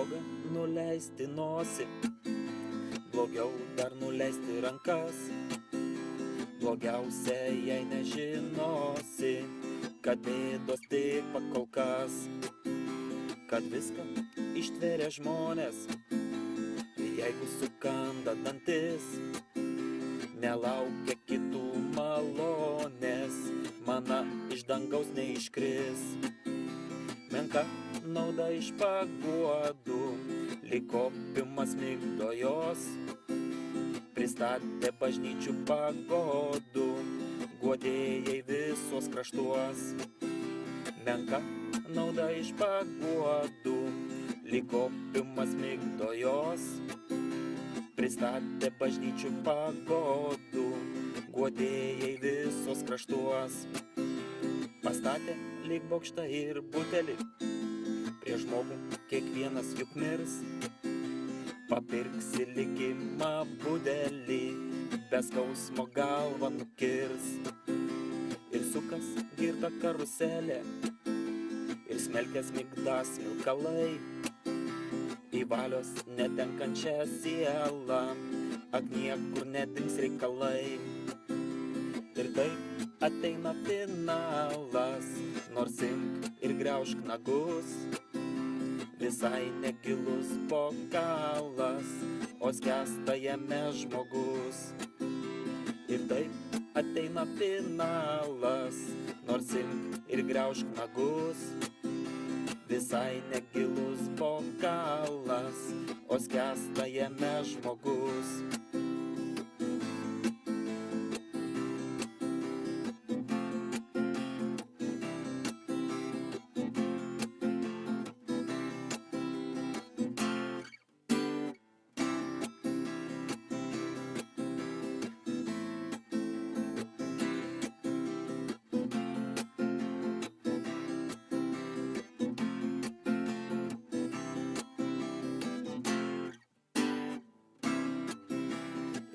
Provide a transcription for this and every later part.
bloga nuleisti nosį, blogiau dar nuleisti rankas. Blogiausia, jei nežinosi, kad bėdos tik pakolkas, kad viską ištveria žmonės, jeigu sukanda dantis, nelaukia kitų malonės, mana iš dangaus neiškris. Menka nauda iš paguodų, lyg opiumas migdo jos, pristatė bažnyčių pagodų, guodėjai visos kraštuos. Menka nauda iš paguodų, lyg opiumas migdo jos, pristatė bažnyčių pagodų, guodėjai visos kraštuos. Pastatė lyg bokštą ir butelį, prie žmogų kiekvienas juk mirs. Papirksi likimą budelį, be skausmo galvą nukirs. Ir sukas girta karuselė, ir smelkės migdas smilkalai, į valios netenkančią sielą, ak niekur nedings reikalai. Ir taip ateina finalas, nors imk ir griaužk nagus, visai negilus bokalas, o skęsta jame žmogus. Ir taip ateina finalas, nors imk ir griaužk nagus, visai negilus bokalas, o skęsta jame žmogus.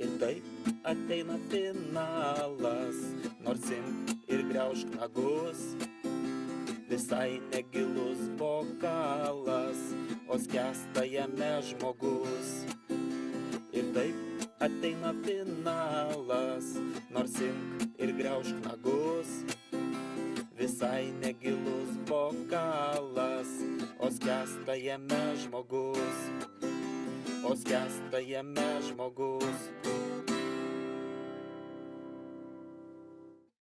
Ir taip ateina finalas, nors imk ir griaužk nagus, visai negilus bokalas, o skęsta jame žmogus. Ir taip ateina finalas, nors imk ir griaužk nagus, visai negilus bokalas, o skęsta jame žmogus, o skęsta jame žmogus.